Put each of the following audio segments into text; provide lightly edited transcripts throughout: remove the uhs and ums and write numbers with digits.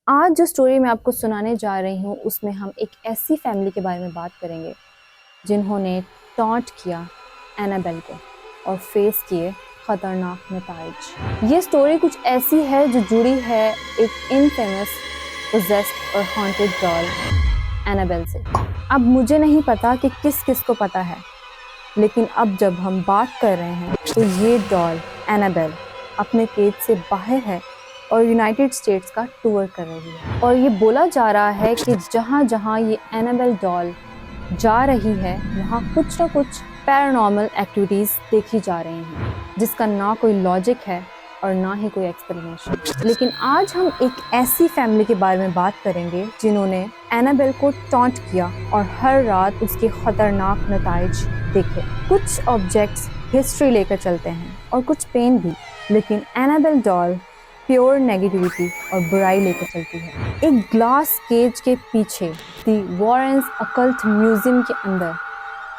आज जो स्टोरी मैं आपको सुनाने जा रही हूँ उसमें हम एक ऐसी फैमिली के बारे में बात करेंगे जिन्होंने टॉन्ट किया एनाबेल को और फेस किए खतरनाक नताइज। ये स्टोरी कुछ ऐसी है जो जुड़ी है एक इनफेमस पोजेस्ड और हॉन्टेड डॉल एनाबेल से। अब मुझे नहीं पता कि किस किस को पता है, लेकिन अब जब हम बात कर रहे हैं तो ये डॉल एनाबेल अपने केज से बाहर है और यूनाइटेड स्टेट्स का टूर कर रही है। और ये बोला जा रहा है कि जहाँ जहाँ ये एनाबेल डॉल जा रही है वहाँ कुछ ना कुछ पैरानॉर्मल एक्टिविटीज़ देखी जा रही हैं, जिसका ना कोई लॉजिक है और ना ही कोई एक्सप्लेनेशन। लेकिन आज हम एक ऐसी फैमिली के बारे में बात करेंगे जिन्होंने एनाबेल को टॉन्ट किया और हर रात उसके खतरनाक नताइज देखे। कुछ ऑब्जेक्ट्स हिस्ट्री लेकर चलते हैं और कुछ पेन भी, लेकिन एनाबेल डॉल प्योर नेगेटिविटी और बुराई लेकर चलती है। एक ग्लास केज के पीछे दी वॉरेंस अकल्ट म्यूजियम के अंदर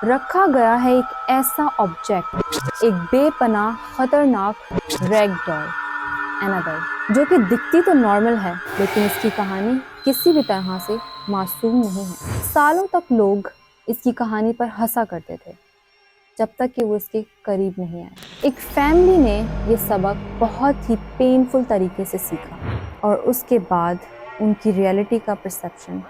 रखा गया है एक ऐसा ऑब्जेक्ट, एक बेपनाह खतरनाक रैग डॉल एनाबेल, जो कि दिखती तो नॉर्मल है लेकिन इसकी कहानी किसी भी तरह से मासूम नहीं है। सालों तक लोग इसकी कहानी पर हंसा करते थे जब तक कि वो इसके करीब नहीं आए। एक फैमिली ने ये सबक बहुत ही पेनफुल तरीके से सीखा और उसके बाद उनकी रियलिटी का परसेप्शन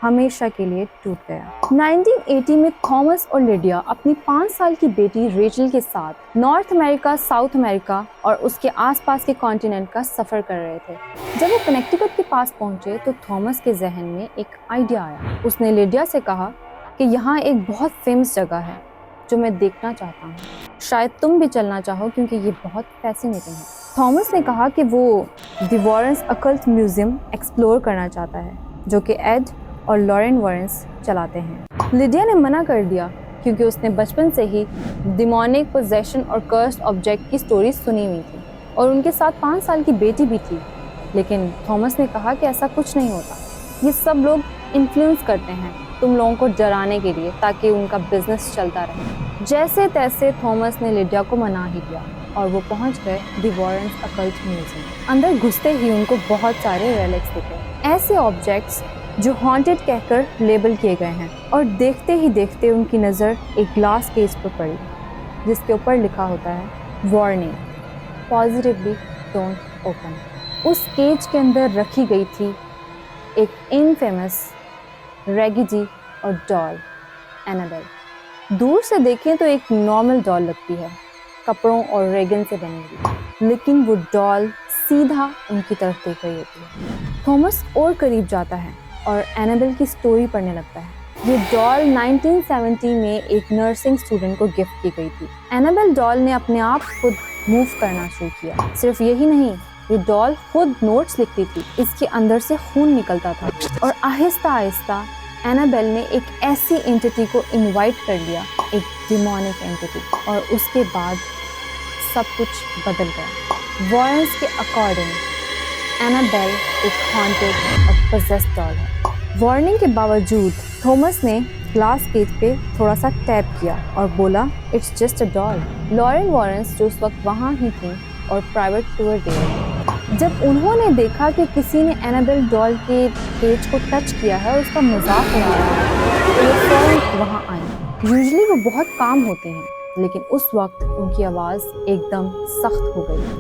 हमेशा के लिए टूट गया। 1980 में थॉमस और लिडिया अपनी 5 साल की बेटी रेचल के साथ नॉर्थ अमेरिका, साउथ अमेरिका और उसके आसपास के कॉन्टिनेंट का सफ़र कर रहे थे। जब वो कनेक्टिकट के पास पहुंचे तो थॉमस के जहन में एक आइडिया आया। उसने लिडिया से कहा कि यहाँ एक बहुत फेमस जगह है जो मैं देखना चाहता हूँ, शायद तुम भी चलना चाहो क्योंकि ये बहुत फैसिनेटिंग है। थॉमस ने कहा कि वो the Warrens occult museum explore करना चाहता है, जो कि एड और लॉरेन वॉरेंस चलाते हैं। लिडिया ने मना कर दिया क्योंकि उसने बचपन से ही डिमोनिक पोजेशन और कर्स्ड ऑब्जेक्ट की स्टोरी सुनी हुई थी और उनके साथ 5 साल की बेटी भी थी। लेकिन थॉमस ने कहा कि ऐसा कुछ नहीं होता, ये सब लोग इन्फ्लुएंस करते हैं तुम लोगों को डराने के लिए ताकि उनका बिजनेस चलता रहे। जैसे तैसे थॉमस ने लिडिया को मना ही दिया और वो पहुंच गए द वॉरेंस अकल्ट म्यूजियम। अंदर घुसते ही उनको बहुत सारे रेलिक्स दिखे, ऐसे ऑब्जेक्ट्स जो हॉन्टेड कहकर लेबल किए गए हैं। और देखते ही देखते उनकी नज़र एक ग्लास केज पर पड़ी जिसके ऊपर लिखा होता है वार्निंग, पॉजिटिवली डोंट ओपन। उस केज के अंदर रखी गई थी एक इनफेमस रैगिजी और डॉल एनाबेल। दूर से देखें तो एक नॉर्मल डॉल लगती है, कपड़ों और रेगन से बनी हुई, लेकिन वो डॉल सीधा उनकी तरफ देख रही होती है। थॉमस और करीब जाता है और एनाबेल की स्टोरी पढ़ने लगता है। ये डॉल 1970 में एक नर्सिंग स्टूडेंट को गिफ्ट की गई थी। एनाबेल डॉल ने अपने आप खुद मूव करना शुरू किया। सिर्फ यही नहीं, ये डॉल खुद नोट्स लिखती थी, इसके अंदर से खून निकलता था और आहिस्ता आहिस्ता एनाबेल ने एक ऐसी एंटिटी को इनवाइट कर लिया, एक डिमोनिक एंटिटी, और उसके बाद सब कुछ बदल गया। वॉरेंस के अकॉर्डिंग एनाबेल एक हॉन्टेड और पोजेस्ड डॉल है। वार्निंग के बावजूद थॉमस ने ग्लास केज पे थोड़ा सा टैप किया और बोला it's just a doll. Lauren Warrens जो उस वक्त वहाँ ही थी और प्राइवेट टूर दे रही थी, जब उन्होंने देखा कि किसी ने एनाबेल डॉल के केज को टच किया है और उसका मजाक उड़ा रहा है, तो वो फौरन वहाँ आई। यूजुअली वो बहुत काम होते हैं, लेकिन उस वक्त उनकी आवाज़ एकदम सख्त हो गई।